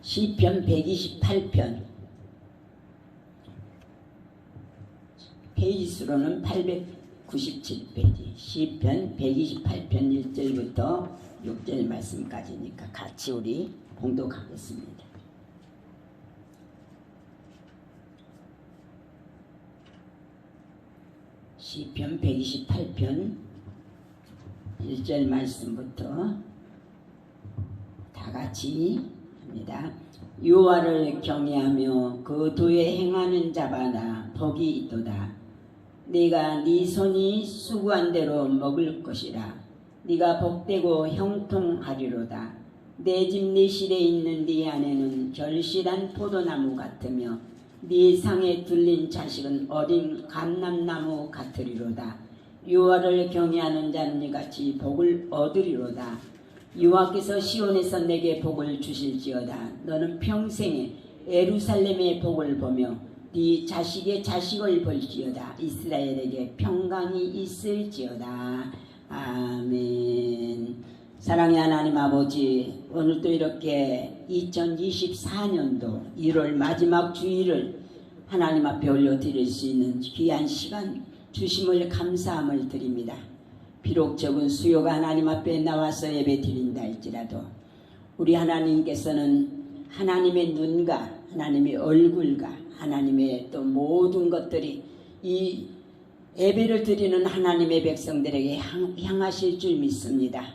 시편 128편, 페이지 수로는 897페이지, 시편 128편 1절부터 6절 말씀까지니까 같이 우리 봉독하겠습니다. 시편 128편 1절 말씀부터 다 같이 합니다. 여호와를 경외하며 그 도에 행하는 자마다 복이 있도다. 네가 네 손이 수고한 대로 먹을 것이라. 네가 복되고 형통하리로다. 내 집 내 실에 있는 네 안에는 결실한 포도나무 같으며 네 상에 둘린 자식은 어린 감람나무 같으리로다. 여호와를 경외하는 자는 이같이 복을 얻으리로다. 여호와께서 시온에서 내게 복을 주실지어다. 너는 평생에 예루살렘의 복을 보며 네 자식의 자식을 볼지어다. 이스라엘에게 평강이 있을지어다. 아멘. 사랑의 하나님 아버지, 오늘도 이렇게 2024년도 1월 마지막 주일을 하나님 앞에 올려드릴 수 있는 귀한 시간 주심을 감사함을 드립니다. 비록 적은 수요가 하나님 앞에 나와서 예배 드린다 할지라도 우리 하나님께서는 하나님의 눈과 하나님의 얼굴과 하나님의 또 모든 것들이 이 예배를 드리는 하나님의 백성들에게 향하실 줄 믿습니다.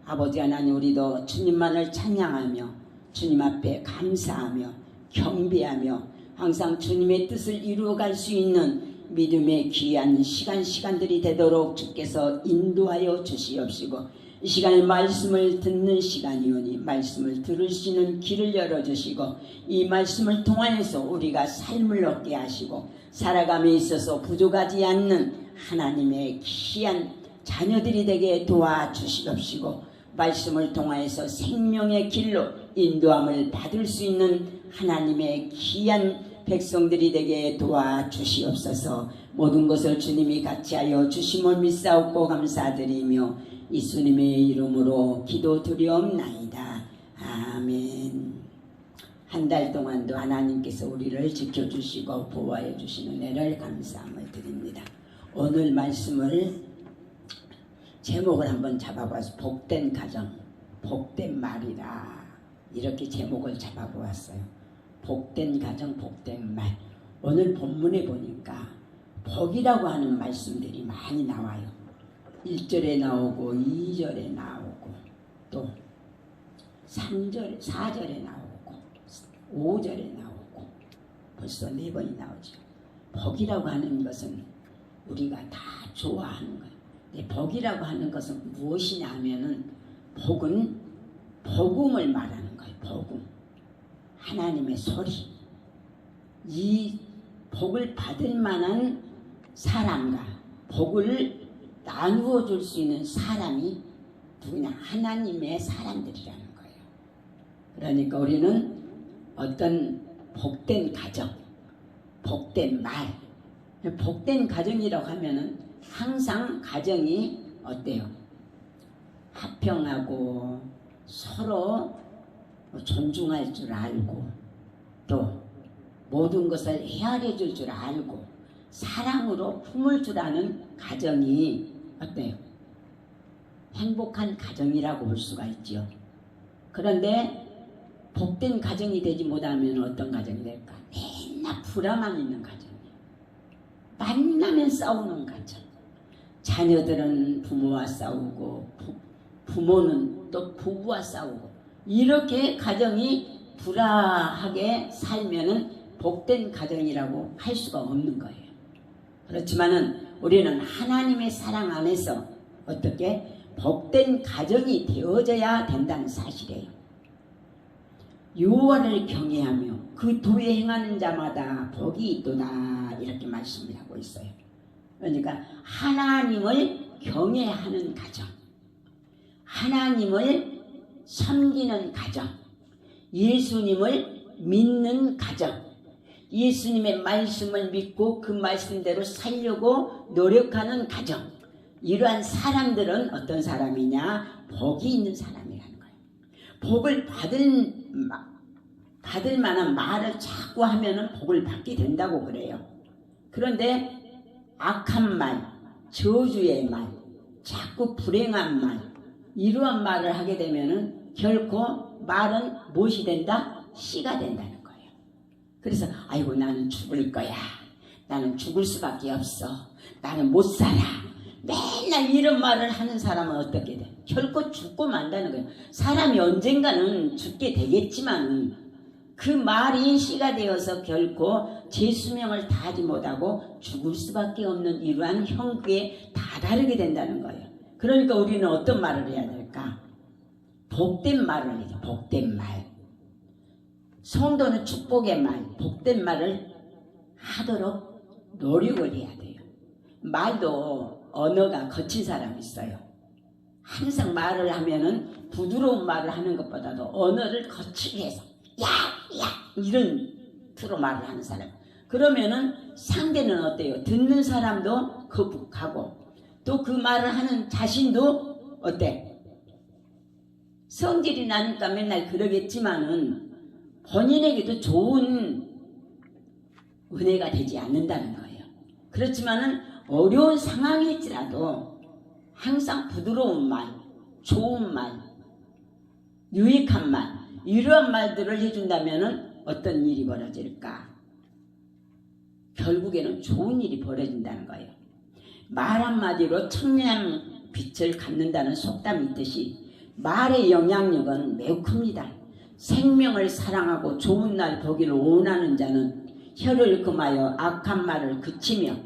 아버지 하나님, 우리도 주님만을 찬양하며 주님 앞에 감사하며 경배하며 항상 주님의 뜻을 이루어갈 수 있는 믿음의 귀한 시간들이 되도록 주께서 인도하여 주시옵시고, 이 시간에 말씀을 듣는 시간이오니 말씀을 들을 수 있는 길을 열어주시고, 이 말씀을 통하여서 우리가 삶을 얻게 하시고 살아감에 있어서 부족하지 않는 하나님의 귀한 자녀들이 되게 도와주시옵시고, 말씀을 통하여서 생명의 길로 인도함을 받을 수 있는 하나님의 귀한 백성들이 되게 도와주시옵소서. 모든 것을 주님이 같이하여 주심을 믿사옵고 감사드리며 예수님의 이름으로 기도드리옵나이다. 아멘. 한 달 동안도 하나님께서 우리를 지켜주시고 보호하여 주시는 은혜를 감사함을 드립니다. 오늘 말씀을 제목을 한번 잡아보았어요. 복된 가정, 복된 말이라, 이렇게 제목을 잡아보았어요. 복된 가정, 복된 말. 오늘 본문에 보니까 복이라고 하는 말씀들이 많이 나와요. 1절에 나오고 2절에 나오고 또 3절, 4절에 나오고 5절에 나오고 벌써 4번이 나오죠. 복이라고 하는 것은 우리가 다 좋아하는 거예요. 복이라고 하는 것은 무엇이냐 하면은, 복은 복음을 말하는 거예요. 복음, 하나님의 소리. 이 복을 받을 만한 사람과 복을 나누어 줄 수 있는 사람이 누구냐? 하나님의 사람들이라는 거예요. 그러니까 우리는 어떤 복된 가정, 복된 말, 복된 가정이라고 하면은 항상 가정이 어때요? 화평하고 서로 존중할 줄 알고 또 모든 것을 헤아려 줄 줄 알고 사랑으로 품을 줄 아는 가정이 어때요? 행복한 가정이라고 볼 수가 있죠. 그런데 복된 가정이 되지 못하면 어떤 가정이 될까? 맨날 불화만 있는 가정이에요. 만나면 싸우는 가정. 자녀들은 부모와 싸우고 부모는 또 부부와 싸우고, 이렇게 가정이 불화하게 살면은 복된 가정이라고 할 수가 없는 거예요. 그렇지만은 우리는 하나님의 사랑 안에서 어떻게 복된 가정이 되어져야 된다는 사실이에요. 여호와를 경외하며 그 도에 행하는 자마다 복이 있도다, 이렇게 말씀을 하고 있어요. 그러니까 하나님을 경외하는 가정, 하나님을 섬기는 가정, 예수님을 믿는 가정, 예수님의 말씀을 믿고 그 말씀대로 살려고 노력하는 가정, 이러한 사람들은 어떤 사람이냐? 복이 있는 사람이라는 거예요. 복을 받은 받을 만한 말을 자꾸 하면은 복을 받게 된다고 그래요. 그런데 악한 말, 저주의 말, 자꾸 불행한 말, 이러한 말을 하게 되면은 결코 말은 무엇이 된다? 씨가 된다는 거예요. 그래서 아이고 나는 죽을 거야. 나는 죽을 수밖에 없어. 나는 못 살아. 맨날 이런 말을 하는 사람은 어떻게 돼? 결코 죽고 만다는 거예요. 사람이 언젠가는 죽게 되겠지만 그 말이 씨가 되어서 결코 제 수명을 다하지 못하고 죽을 수밖에 없는 이러한 형국에 다다르게 된다는 거예요. 그러니까 우리는 어떤 말을 해야 될까? 복된 말을 해야죠. 복된 말. 성도는 축복의 말, 복된 말을 하도록 노력을 해야 돼요. 말도 언어가 거친 사람이 있어요. 항상 말을 하면은 부드러운 말을 하는 것보다도 언어를 거치게 해서 야 이런 투로 말을 하는 사람. 그러면은 상대는 어때요? 듣는 사람도 거북하고 또 그 말을 하는 자신도 어때? 성질이 나니까 맨날 그러겠지만은 본인에게도 좋은 은혜가 되지 않는다는 거예요. 그렇지만은 어려운 상황일지라도 항상 부드러운 말, 좋은 말, 유익한 말, 이러한 말들을 해준다면은 어떤 일이 벌어질까? 결국에는 좋은 일이 벌어진다는 거예요. 말 한마디로 청량 빛을 갖는다는 속담이 있듯이 말의 영향력은 매우 큽니다. 생명을 사랑하고 좋은 날 보기를 원하는 자는 혀를 금하여 악한 말을 그치며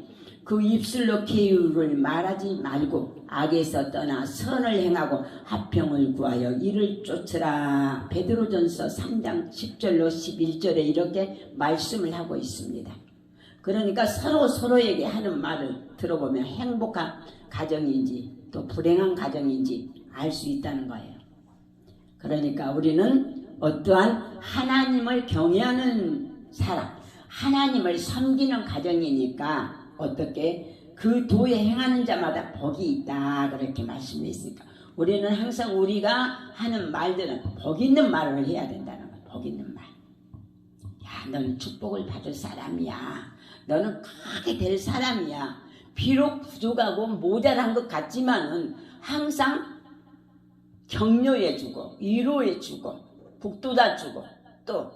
그 입술로 계율을 말하지 말고 악에서 떠나 선을 행하고 화평을 구하여 이를 쫓으라. 베드로전서 3장 10절로 11절에 이렇게 말씀을 하고 있습니다. 그러니까 서로에게 하는 말을 들어보면 행복한 가정인지 또 불행한 가정인지 알 수 있다는 거예요. 그러니까 우리는 어떠한 하나님을 경외하는 사람, 하나님을 섬기는 가정이니까 어떻게 그 도에 행하는 자마다 복이 있다 그렇게 말씀했으니까 우리는 항상 우리가 하는 말들은 복 있는 말을 해야 된다는 거예요. 복 있는 말. 야, 너는 축복을 받을 사람이야. 너는 크게 될 사람이야. 비록 부족하고 모자란 것 같지만은 항상 격려해주고 위로해주고 북돋아주고 또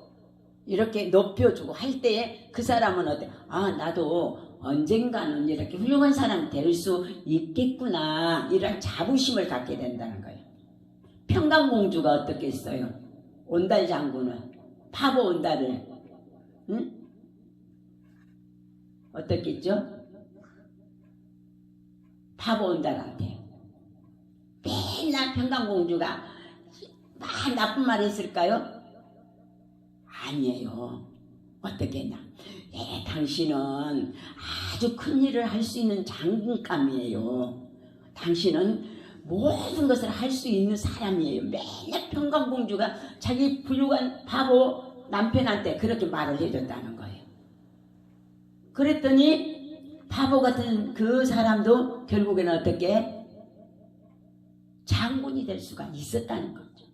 이렇게 높여주고 할 때에 그 사람은 어때? 아, 나도 언젠가는 이렇게 훌륭한 사람이 될 수 있겠구나 이런 자부심을 갖게 된다는 거예요. 평강공주가 어떻겠어요? 온달 장군은 파보 온달을 응? 어떻겠죠? 파보 온달한테 맨날 평강공주가 막 나쁜 말 했을까요? 아니에요. 어떻게 했냐? 당신은 아주 큰 일을 할 수 있는 장군감이에요. 당신은 모든 것을 할 수 있는 사람이에요. 맨날 평강공주가 자기 훌륭한 바보 남편한테 그렇게 말을 해줬다는 거예요. 그랬더니 바보 같은 그 사람도 결국에는 어떻게 장군이 될 수가 있었다는 거죠.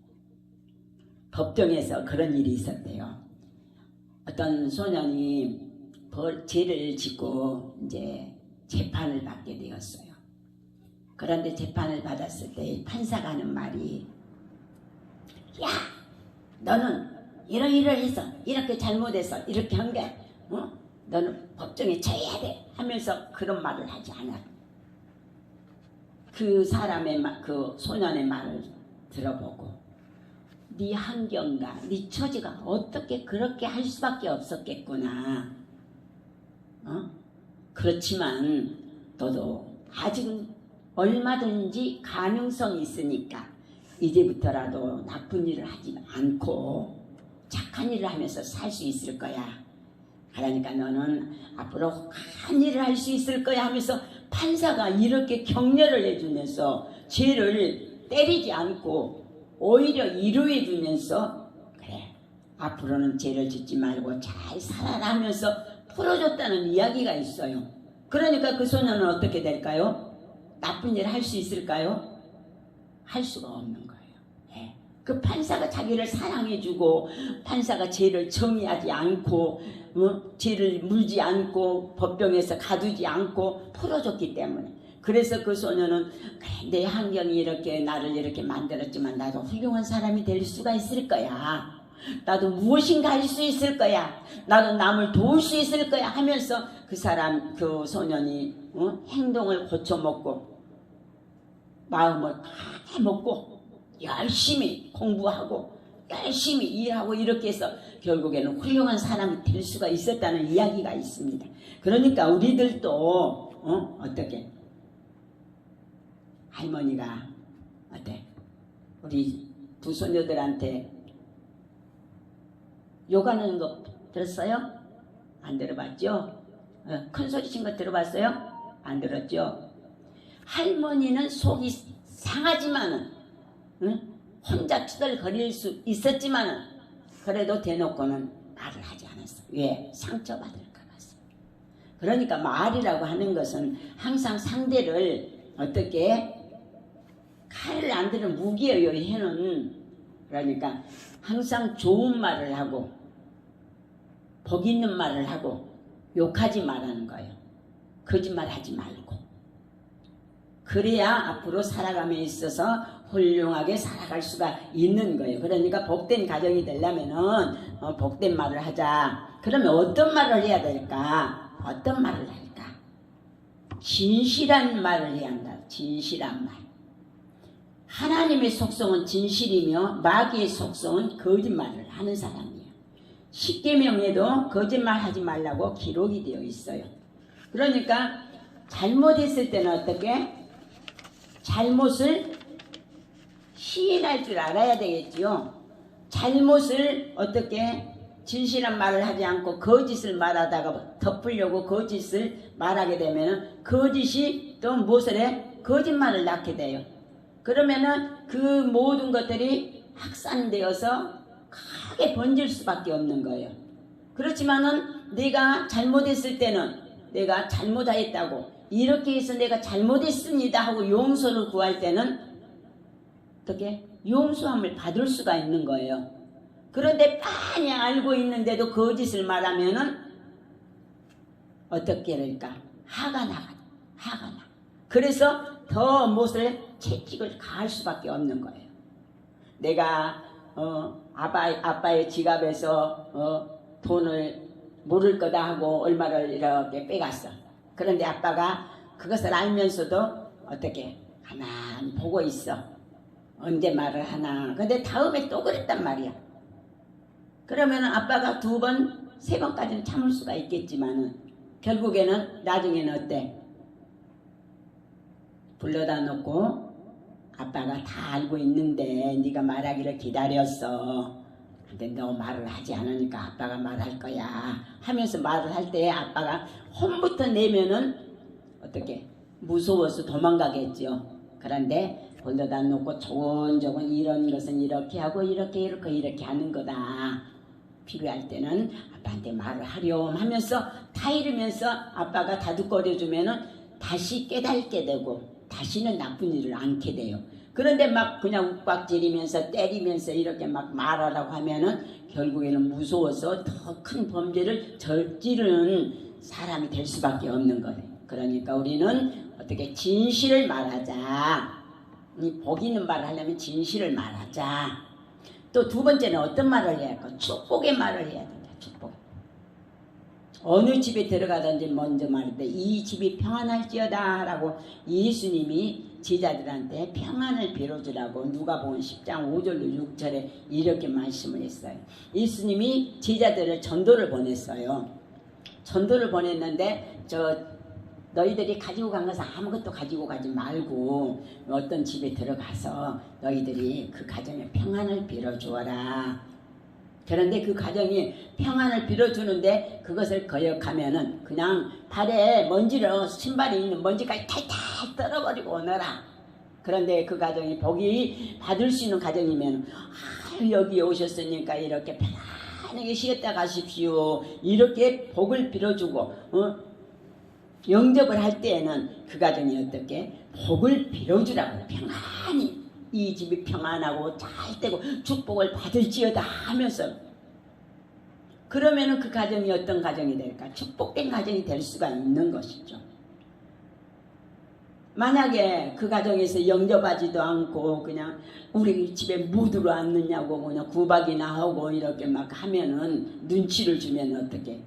법정에서 그런 일이 있었대요. 어떤 소년이 죄를 짓고 이제 재판을 받게 되었어요. 그런데 재판을 받았을 때 판사가 하는 말이 야, 너는 이러이러해서 이렇게 잘못해서 이렇게 한 게 너는 법정에 쳐야 돼 하면서 그런 말을 하지 않아. 그 사람의 그 소년의 말을 들어보고 네 환경과 네 처지가 어떻게 그렇게 할 수밖에 없었겠구나. 그렇지만 너도 아직은 얼마든지 가능성이 있으니까 이제부터라도 나쁜 일을 하지 않고 착한 일을 하면서 살 수 있을 거야. 그러니까 너는 앞으로 한 일을 할 수 있을 거야 하면서 판사가 이렇게 격려를 해주면서 죄를 때리지 않고 오히려 위로해 주면서 그래 앞으로는 죄를 짓지 말고 잘 살아라 하면서 풀어줬다는 이야기가 있어요. 그러니까 그 소년은 어떻게 될까요? 나쁜 일 할 수 있을까요? 할 수가 없는 거예요. 그 판사가 자기를 사랑해주고 판사가 죄를 정의하지 않고 죄를 물지 않고 법정에서 가두지 않고 풀어줬기 때문에 그래서 그 소녀는 그래, 내 환경이 이렇게 나를 이렇게 만들었지만 나도 훌륭한 사람이 될 수가 있을 거야. 나도 무엇인가 할 수 있을 거야. 나도 남을 도울 수 있을 거야 하면서 그 소년이 행동을 고쳐먹고 마음을 다 먹고 열심히 공부하고 열심히 일하고 이렇게 해서 결국에는 훌륭한 사람이 될 수가 있었다는 이야기가 있습니다. 그러니까 우리들도 어떻게 할머니가 어때 우리 두 소녀들한테 욕하는 거 들었어요? 안 들어봤죠? 큰 소리 친 거 들어봤어요? 안 들었죠? 할머니는 속이 상하지만은 혼자 투덜거릴 수 있었지만은 그래도 대놓고는 말을 하지 않았어. 왜? 상처받을까 봐서. 그러니까 말이라고 하는 것은 항상 상대를 어떻게 칼을 안 드는 무기예요. 해는 그러니까 항상 좋은 말을 하고 복 있는 말을 하고 욕하지 말라는 거예요. 거짓말하지 말고. 그래야 앞으로 살아감에 있어서 훌륭하게 살아갈 수가 있는 거예요. 그러니까 복된 가정이 되려면은 복된 말을 하자. 그러면 어떤 말을 해야 될까? 어떤 말을 할까? 진실한 말을 해야 한다. 진실한 말. 하나님의 속성은 진실이며 마귀의 속성은 거짓말을 하는 사람이에요. 십계명에도 거짓말하지 말라고 기록이 되어 있어요. 그러니까 잘못했을 때는 어떻게? 잘못을 시인할 줄 알아야 되겠지요. 잘못을 어떻게 진실한 말을 하지 않고 거짓을 말하다가 덮으려고 거짓을 말하게 되면 거짓이 또 무엇을 해? 거짓말을 낳게 돼요. 그러면은 그 모든 것들이 확산되어서 크게 번질 수밖에 없는 거예요. 그렇지만은 내가 잘못했을 때는 내가 잘못하였다고 이렇게 해서 내가 잘못했습니다 하고 용서를 구할 때는 어떻게? 용서함을 받을 수가 있는 거예요. 그런데 빤히 알고 있는데도 거짓을 말하면은 어떻게 될까? 화가 나. 그래서 더 무엇을 채찍을 가할 수밖에 없는 거예요. 내가 아빠의 지갑에서 돈을 모를 거다 하고 얼마를 이렇게 빼갔어. 그런데 아빠가 그것을 알면서도 어떻게 가만히 보고 있어. 언제 말을 하나. 근데 다음에 또 그랬단 말이야. 그러면 아빠가 2번, 3번까지는 참을 수가 있겠지만은 결국에는 나중에는 어때? 불러다 놓고 아빠가 다 알고 있는데 네가 말하기를 기다렸어. 근데 너 말을 하지 않으니까 아빠가 말할 거야 하면서 말을 할 때 아빠가 혼부터 내면은 어떻게? 무서워서 도망가겠죠. 그런데 불러다 놓고 조곤조곤 이런 것은 이렇게 하고 이렇게 하는 거다. 필요할 때는 아빠한테 말을 하렴 하면서 타이르면서 아빠가 다독거려주면은 다시 깨닫게 되고 다시는 나쁜 일을 않게 돼요. 그런데 막 그냥 욱박지리면서 때리면서 이렇게 막 말하라고 하면은 결국에는 무서워서 더 큰 범죄를 저지르는 사람이 될 수밖에 없는 거예요. 그러니까 우리는 어떻게 진실을 말하자. 복 있는 말을 하려면 진실을 말하자. 또 2번째는 어떤 말을 해야 할까? 축복의 말을 해야 된다. 축복. 어느 집에 들어가든지 먼저 말할 때 이 집이 평안할지어다 라고 예수님이 제자들한테 평안을 빌어주라고 누가복음 10장 5절로 6절에 이렇게 말씀을 했어요. 예수님이 제자들을 전도를 보냈어요. 전도를 보냈는데 너희들이 가지고 간 것은 아무것도 가지고 가지 말고 어떤 집에 들어가서 너희들이 그 가정에 평안을 빌어주어라. 그런데 그 가정이 평안을 빌어주는데 그것을 거역하면은 그냥 발에 먼지를 신발에 있는 먼지까지 탈탈 떨어버리고 오너라. 그런데 그 가정이 복이 받을 수 있는 가정이면 여기 오셨으니까 이렇게 편안하게 쉬었다 가십시오. 이렇게 복을 빌어주고 영접을 할 때에는 그 가정이 어떻게 복을 빌어주라고 평안히 이 집이 평안하고 잘 되고 축복을 받을지어다 하면서, 그러면은 그 가정이 어떤 가정이 될까? 축복된 가정이 될 수가 있는 것이죠. 만약에 그 가정에서 영접하지도 않고 그냥 우리 집에 뭐 들어왔느냐고 그냥 구박이나 하고 이렇게 막 하면은, 눈치를 주면 어떻게,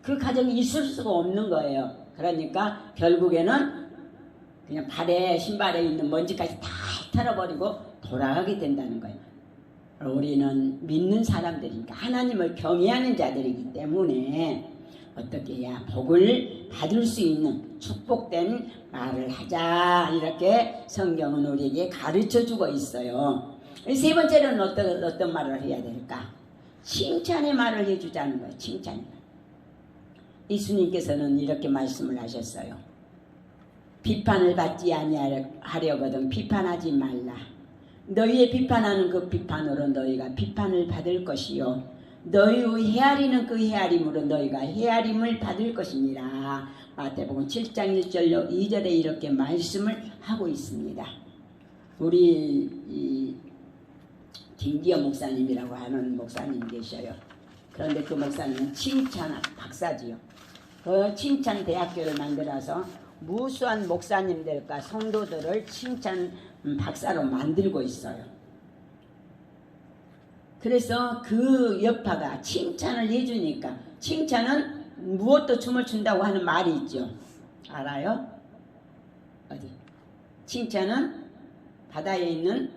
그 가정이 있을 수가 없는 거예요. 그러니까 결국에는 그냥 발에 신발에 있는 먼지까지 다 털어버리고 돌아가게 된다는 거예요. 우리는 믿는 사람들이니까, 하나님을 경외하는 자들이기 때문에 어떻게 해야 복을 받을 수 있는 축복된 말을 하자, 이렇게 성경은 우리에게 가르쳐주고 있어요. 세 번째는 어떤 말을 해야 될까? 칭찬의 말을 해주자는 거예요. 칭찬의 말. 예수님께서는 이렇게 말씀을 하셨어요. 비판을 받지 아니하려거든 비판하지 말라. 너희의 비판하는 그 비판으로 너희가 비판을 받을 것이요, 너희의 헤아리는 그 헤아림으로 너희가 헤아림을 받을 것이니라. 마태복음 7장 1절 2절에 이렇게 말씀을 하고 있습니다. 우리 김기현 목사님이라고 하는 목사님 계셔요. 그런데 그 목사님은 칭찬 박사지요. 그 칭찬 대학교를 만들어서 무수한 목사님들과 성도들을 칭찬 박사로 만들고 있어요. 그래서 그 여파가 칭찬을 해주니까, 칭찬은 무엇도 춤을 춘다고 하는 말이 있죠. 알아요? 어디? 칭찬은 바다에 있는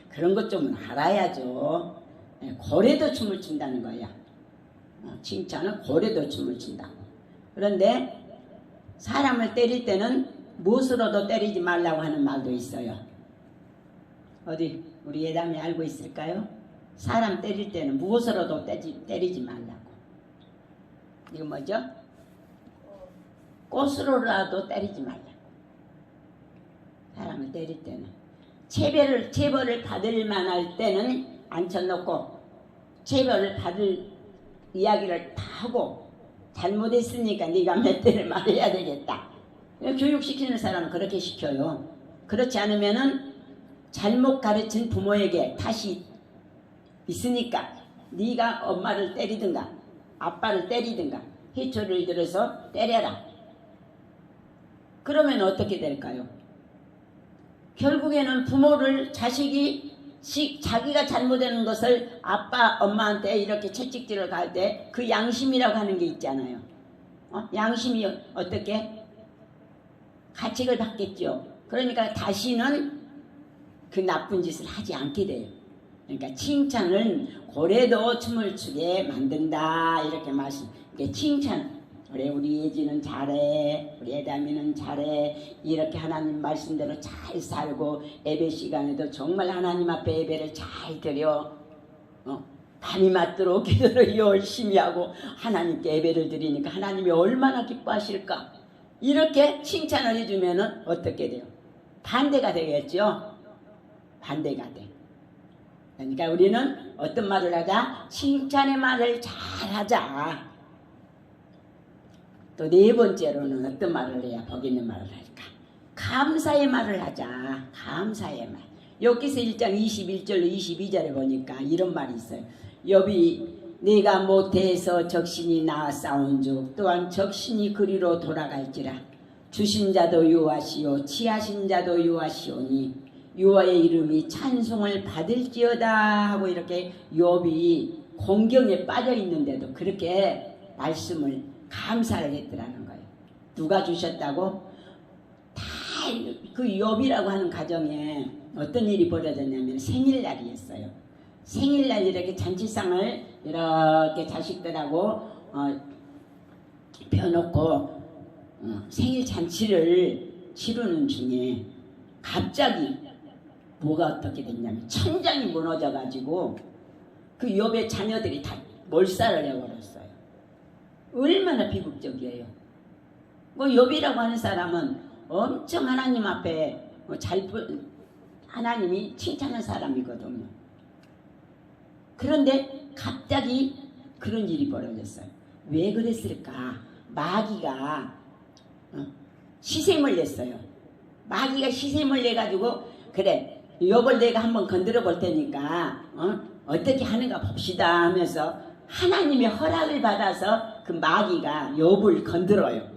그런 것 좀 알아야죠. 고래도 춤을 춘다는 거야. 칭찬은 고래도 춤을 춘다고. 그런데 사람을 때릴 때는 무엇으로도 때리지 말라고 하는 말도 있어요. 어디 우리 예담이 알고 있을까요? 사람 때릴 때는 무엇으로도 때리지 말라고. 이거 뭐죠? 꽃으로라도 때리지 말라고. 사람을 때릴 때는 체벌을 받을 만할 때는 앉혀놓고, 체벌을 받을 이야기를 다 하고, 잘못했으니까 네가 몇 대를 말해야 되겠다. 교육시키는 사람은 그렇게 시켜요. 그렇지 않으면은 잘못 가르친 부모에게 탓이 있으니까 네가 엄마를 때리든가 아빠를 때리든가 해초를 들어서 때려라. 그러면 어떻게 될까요? 결국에는 부모를 자기가 잘못하는 것을 아빠 엄마한테 이렇게 채찍질을 갈 때 그 양심이라고 하는 게 있잖아요. 양심이 어떻게 가책을 받겠죠. 그러니까 다시는 그 나쁜 짓을 하지 않게 돼요. 그러니까 칭찬은 고래도 춤을 추게 만든다, 이렇게 말씀. 이게 칭찬. 그래, 우리 예지는 잘해, 우리 예담이는 잘해, 이렇게 하나님 말씀대로 잘 살고, 예배 시간에도 정말 하나님 앞에 예배를 잘 드려, 밤이 맞도록 기도를 열심히 하고 하나님께 예배를 드리니까 하나님이 얼마나 기뻐하실까. 이렇게 칭찬을 해주면 어떻게 돼요? 반대가 되겠죠. 반대가 돼. 그러니까 우리는 어떤 말을 하자? 칭찬의 말을 잘 하자. 또 네 번째로는 어떤 말을 해야 복 있는 말을 할까? 감사의 말을 하자. 감사의 말. 욥기서 1장 21절로 22절에 보니까 이런 말이 있어요. 욥이 내가 모태에서 적신이 낳아 싸운 즉 또한 적신이 그리로 돌아갈지라. 주신 자도 여호와시요 취하신 자도 여호와시오니 여호와의 이름이 찬송을 받을지어다 하고, 이렇게 욥이 공경에 빠져 있는데도 그렇게 말씀을 감사를 했더라는 거예요. 누가 주셨다고? 다 그 욥이라고 하는 가정에 어떤 일이 벌어졌냐면 생일날이었어요. 생일날 이렇게 잔치상을 이렇게 자식들하고 펴놓고 생일 잔치를 치르는 중에 갑자기 뭐가 어떻게 됐냐면 천장이 무너져가지고 그 욥의 자녀들이 다 몰살을 해버렸어요. 얼마나 비극적이에요. 뭐 욥이라고 하는 사람은 엄청 하나님 앞에 하나님이 칭찬한 사람이거든요. 그런데 갑자기 그런 일이 벌어졌어요. 왜 그랬을까? 마귀가 시샘을 냈어요. 마귀가 시샘을 내가지고 그래 욥을 내가 한번 건드려 볼 테니까 어떻게 하는가 봅시다 하면서 하나님의 허락을 받아서 그 마귀가 욥을 건드려요.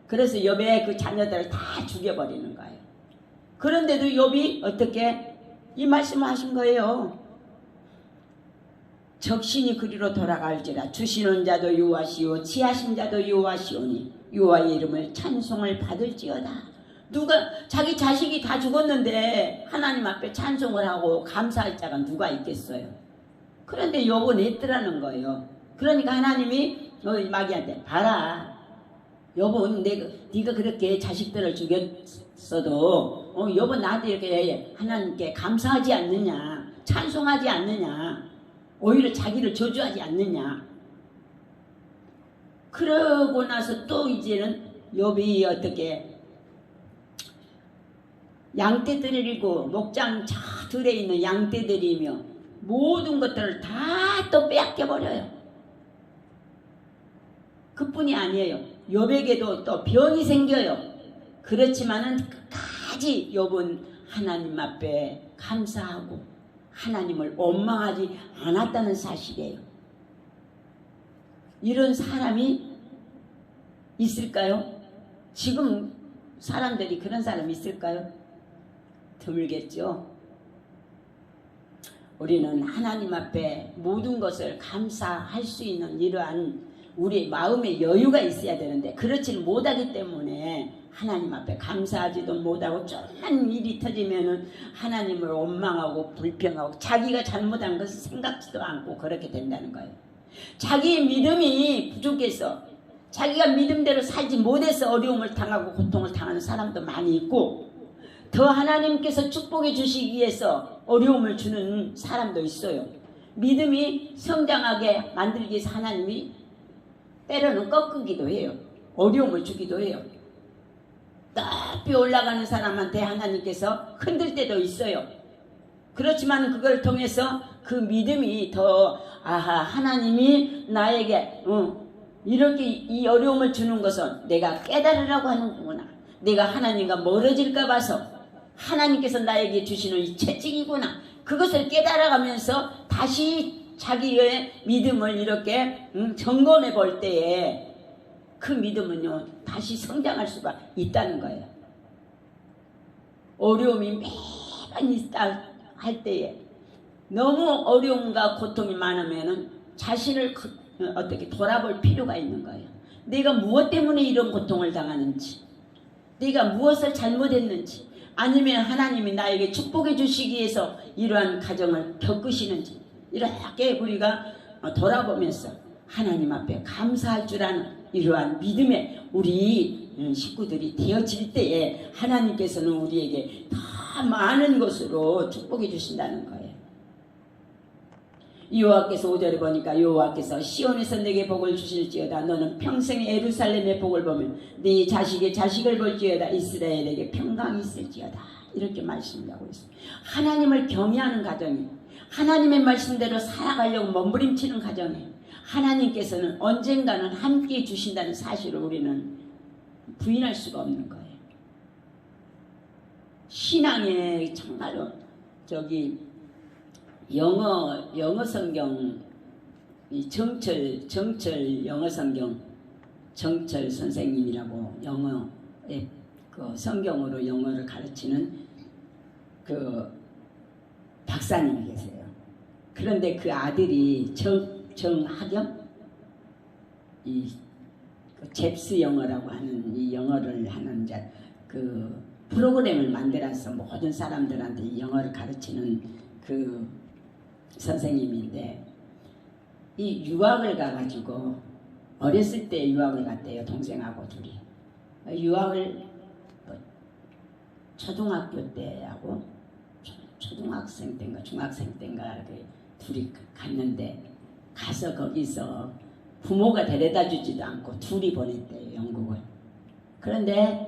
그래서 욥의 그 자녀들을 다 죽여버리는 거예요. 그런데도 욥이 어떻게 이 말씀을 하신 거예요. 적신이 그리로 돌아갈지라 주시는 자도 여호와시오 취하신 자도 여호와시오니 여호와의 이름을 찬송을 받을지어다. 누가 자기 자식이 다 죽었는데 하나님 앞에 찬송을 하고 감사할 자가 누가 있겠어요. 그런데 욥은 했더라는 거예요. 그러니까 하나님이 마귀한테 봐라. 욥은 네가 그렇게 자식들을 죽였어도 욥은 나한테 이렇게 하나님께 감사하지 않느냐 찬송하지 않느냐 오히려 자기를 저주하지 않느냐. 그러고 나서 또 이제는 욥이 어떻게 양떼들이고 목장 저 들에 있는 양떼들이며 모든 것들을 다 또 빼앗겨버려요. 그뿐이 아니에요. 욥에게도 또 병이 생겨요. 그렇지만은 끝까지 욥은 하나님 앞에 감사하고 하나님을 원망하지 않았다는 사실이에요. 이런 사람이 있을까요? 지금 사람들이 그런 사람이 있을까요? 드물겠죠. 우리는 하나님 앞에 모든 것을 감사할 수 있는 이러한 우리 마음의 여유가 있어야 되는데 그렇지는 못하기 때문에 하나님 앞에 감사하지도 못하고 조금만 일이 터지면은 하나님을 원망하고 불평하고 자기가 잘못한 것을 생각지도 않고 그렇게 된다는 거예요. 자기의 믿음이 부족해서 자기가 믿음대로 살지 못해서 어려움을 당하고 고통을 당하는 사람도 많이 있고 더 하나님께서 축복해 주시기 위해서 어려움을 주는 사람도 있어요. 믿음이 성장하게 만들기 위해서 하나님이 때로는 꺾기도 해요. 어려움을 주기도 해요. 높이 올라가는 사람한테 하나님께서 흔들 때도 있어요. 그렇지만 그걸 통해서 그 믿음이 더 하나님이 나에게 이렇게 이 어려움을 주는 것은 내가 깨달으라고 하는구나. 내가 하나님과 멀어질까 봐서 하나님께서 나에게 주시는 이 채찍이구나. 그것을 깨달아가면서 다시 자기의 믿음을 이렇게 점검해 볼 때에 그 믿음은요 다시 성장할 수가 있다는 거예요. 어려움이 매번 있다 할 때에 너무 어려움과 고통이 많으면은 자신을 어떻게 돌아볼 필요가 있는 거예요. 내가 무엇 때문에 이런 고통을 당하는지, 내가 무엇을 잘못했는지, 아니면 하나님이 나에게 축복해 주시기 위해서 이러한 가정을 겪으시는지 이렇게 우리가 돌아보면서 하나님 앞에 감사할 줄 아는 이러한 믿음의 우리 식구들이 되어질 때에 하나님께서는 우리에게 더 많은 것으로 축복해 주신다는 거예요. 여호와께서 5절에 보니까 여호와께서 시온에서 내게 복을 주실지어다. 너는 평생 예루살렘의 복을 보면 네 자식의 자식을 볼지어다. 이스라엘에게 평강이 있을지어다. 이렇게 말씀하고 있어요. 하나님을 경외하는 가정이 하나님의 말씀대로 살아가려고 몸부림치는 가정이 하나님께서는 언젠가는 함께 주신다는 사실을 우리는 부인할 수가 없는 거예요. 신앙에 정말로 영어 성경 이 정철 영어 성경 정철 선생님이라고 영어의 그 성경으로 영어를 가르치는 그 박사님이 계세요. 그런데 그 아들이 정하경 이 잽스 영어라고 하는 이 영어를 하는 그 프로그램을 만들어서 모든 사람들한테 이 영어를 가르치는 그 선생님인데 이 유학을 가가지고 어렸을 때 유학을 갔대요. 동생하고 둘이 유학을 초등학교 때하고 초등학생 때인가 중학생 때인가 둘이 갔는데 가서 거기서 부모가 데려다 주지도 않고 둘이 보냈대요. 영국을. 그런데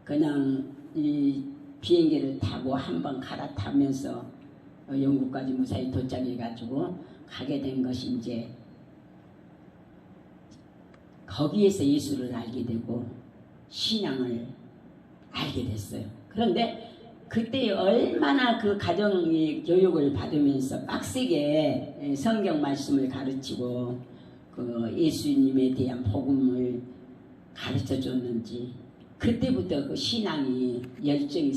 그냥 이 비행기를 타고 한번 갈아타면서 영국까지 무사히 도착해가지고 가게 된 것이 이제 거기에서 예수를 알게 되고 신앙을 알게 됐어요. 그런데 그때 얼마나 그 가정이 교육을 받으면서 빡세게 성경 말씀을 가르치고 그 예수님에 대한 복음을 가르쳐 줬는지 그때부터 그 신앙이 열정이